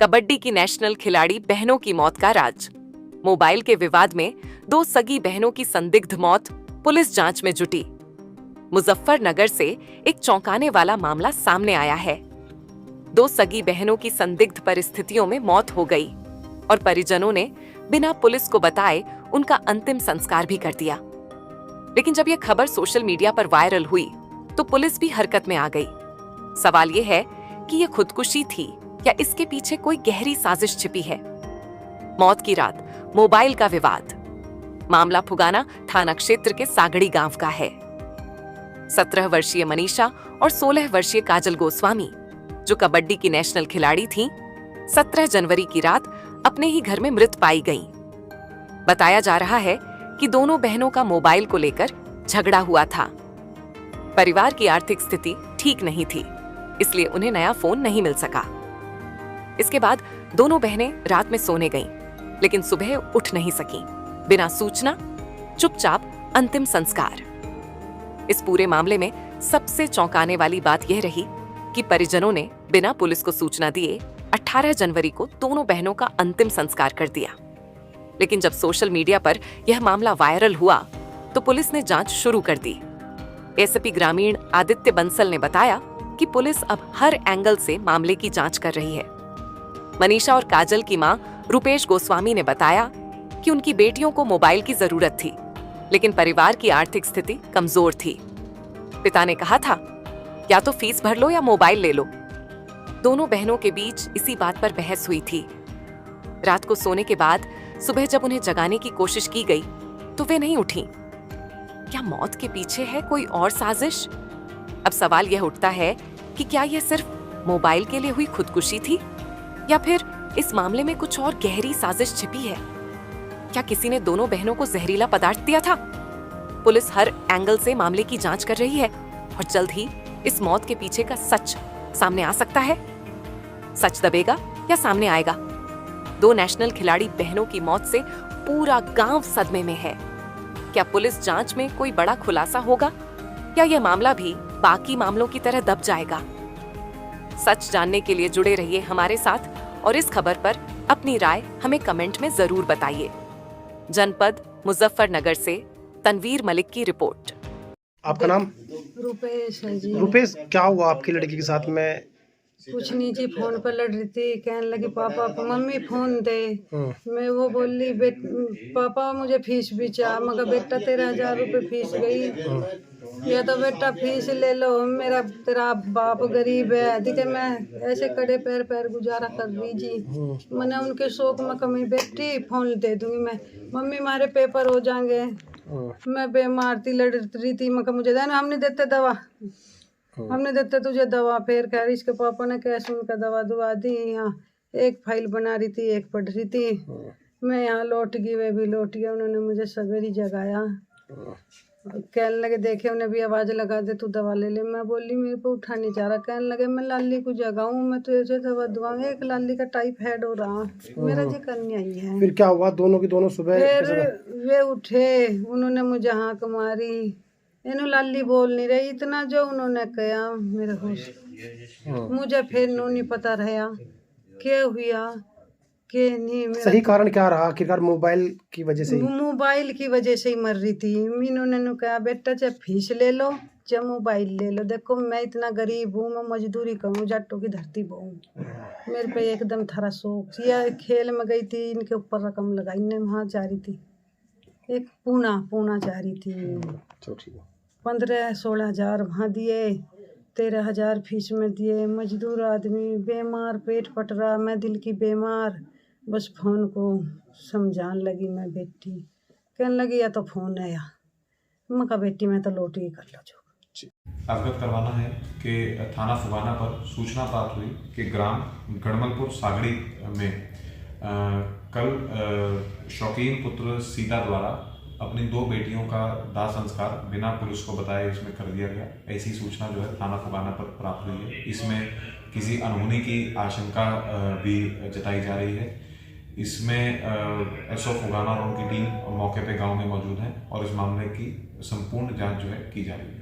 कबड्डी की नेशनल खिलाड़ी बहनों की मौत का राज। मोबाइल के विवाद में 2 सगी बहनों की संदिग्ध मौत, पुलिस जांच में जुटी। मुजफ्फरनगर से एक चौंकाने वाला मामला सामने आया है। 2 सगी बहनों की संदिग्ध परिस्थितियों में मौत हो गई और परिजनों ने बिना पुलिस को बताए उनका अंतिम संस्कार भी कर दिया। लेकिन जब यह खबर सोशल मीडिया पर वायरल हुई तो पुलिस भी हरकत में आ गई। सवाल यह है कि यह खुदकुशी थी या इसके पीछे कोई गहरी साजिश छिपी है। मौत की रात, मोबाइल का विवाद। मामला फुगाना थाना क्षेत्र के सागड़ी गांव का है। 17 वर्षीय मनीषा और 16 वर्षीय काजल गोस्वामी, जो कबड्डी की नेशनल खिलाड़ी थीं, 17 जनवरी की रात अपने ही घर में मृत पाई गईं। बताया जा रहा है कि दोनों बहनों का मोबाइल को लेकर झगड़ा हुआ था। परिवार की आर्थिक स्थिति ठीक नहीं थी, इसलिए उन्हें नया फोन नहीं मिल सका। इसके बाद दोनों बहनें रात में सोने गईं, लेकिन सुबह उठ नहीं सकीं। बिना सूचना, चुपचाप अंतिम संस्कार। इस पूरे मामले में सबसे चौंकाने वाली बात यह रही कि परिजनों ने बिना पुलिस को सूचना दिए 18 जनवरी को दोनों बहनों का अंतिम संस्कार कर दिया। लेकिन जब सोशल मीडिया पर यह मामला वायरल हुआ तो पुलिस ने जांच शुरू कर दी। एसपी ग्रामीण आदित्य बंसल ने बताया कि पुलिस अब हर एंगल से मामले की जांच कर रही है। मनीषा और काजल की मां रुपेश गोस्वामी ने बताया कि उनकी बेटियों को मोबाइल की जरूरत थी, लेकिन परिवार की आर्थिक स्थिति कमजोर थी। पिता ने कहा था, या तो फीस भर लो या मोबाइल ले लो। दोनों बहनों के बीच इसी बात पर बहस हुई थी। रात को सोने के बाद सुबह जब उन्हें जगाने की कोशिश की गई तो वे नहीं उठी। क्या मौत के पीछे है कोई और साजिश? अब सवाल यह उठता है कि क्या यह सिर्फ मोबाइल के लिए हुई खुदकुशी थी या फिर इस मामले में कुछ और गहरी साजिश छिपी है? क्या किसी ने दोनों बहनों को जहरीला पदार्थ दिया था? पुलिस हर एंगल से मामले की जांच कर रही है और जल्द ही इस मौत के पीछे का सच सामने आ सकता है। सच दबेगा या सामने आएगा? 2 नेशनल खिलाड़ी बहनों की मौत से पूरा गांव सदमे में है। क्या पुलिस जांच में कोई बड़ा खुलासा होगा या यह मामला भी बाकी मामलों की तरह दब जाएगा? सच जानने के लिए जुड़े रहिए हमारे साथ और इस खबर पर अपनी राय हमें कमेंट में जरूर बताइए। जनपद मुजफ्फरनगर से तनवीर मलिक की रिपोर्ट। आपका नाम? रुपेश है जी। रुपेश, क्या हुआ आपकी लड़की के साथ में? कुछ नहीं जी, फोन पर लड़ रही थी, कहने लगी पापा मम्मी फोन दे। मैं वो बोली पापा मुझे फीस भी चाह, मगर बेटा 13,000 रुपये फीस गई, या तो बेटा फीस ले लो, मेरा तेरा बाप गरीब है। दिखे मैं ऐसे कड़े पैर गुजारा कर रही जी। मैंने उनके शौक में कमी, बेटी फोन दे दूंगी मैं, मम्मी हमारे पेपर हो जाएंगे। मैं बेमार थी, लड़ रही थी, मगर मुझे देना, हमने देते दवा, हमने देते तुझे दवा। फिर कह रही इसके पापा ने कैसे उनका दवा दुआ दी। यहाँ एक फाइल बना रही थी, एक पढ़ रही थी। मैं यहाँ लौट गई, वे भी लौट गया। उन्होंने मुझे सवेरे जगाया, कहने लगे देखे उन्हें भी आवाज़ लगा दे, तू दवा ले ले। मैं बोली मेरे को उठा नहीं जा रहा। कहने लगे मैं लाली को जगाऊँ, मैं तुझे दवा दुआऊँ, एक लाली का टाइफाइड हो रहा, मेरा जी करनी आई है। फिर क्या हुआ? दोनों की दोनों सुबह फिर वे उठे, उन्होंने मुझे हाँक मारी, इन्हों लाली बोल नहीं रही, इतना जो उन्होंने कहा मेरे होश। मुझे फिर नहीं पता रहा क्या हुआ के नहीं। सही कारण क्या रहा आखिरकार? मोबाइल की वजह से? मोबाइल की वजह से ही मर रही थी। इन्होंने कहा बेटा चाहे फीस ले लो चाहे मोबाइल ले लो। देखो मैं इतना गरीब हूँ, मैं मजदूरी करूँ, जाटों की धरती बहु, मेरे पे एकदम थारा शौक। या खेल में गई थी, इनके ऊपर रकम लगाई, इन्हें वहाँ जा रही थी, एक पूना जा रही थी। 15-16 हज़ार वहाँ दिए, 13,000 फीस में दिए। मजदूर आदमी, बेमार, पेट फट रहा, मैं दिल की बीमार। बस फ़ोन को समझाने लगी मैं, बेटी कहने लगी या तो फ़ोन है या मैं कहा बेटी मैं तो लोटी कर लो जो। अवगत करवाना है कि थाना फुगाना पर सूचना प्राप्त हुई कि ग्राम गढ़मलपुर सागड़ी में कल शौकीन पुत्र सीता द्वारा अपनी 2 बेटियों का दाह संस्कार बिना पुलिस को बताए इसमें कर दिया गया। ऐसी सूचना जो है थाना फुगाना पर प्राप्त हुई है। इसमें किसी अनहोनी की आशंका भी जताई जा रही है। इसमें एसओ फुगाना और उनकी टीम मौके पे गांव में मौजूद है और इस मामले की संपूर्ण जांच जो है की जा रही है।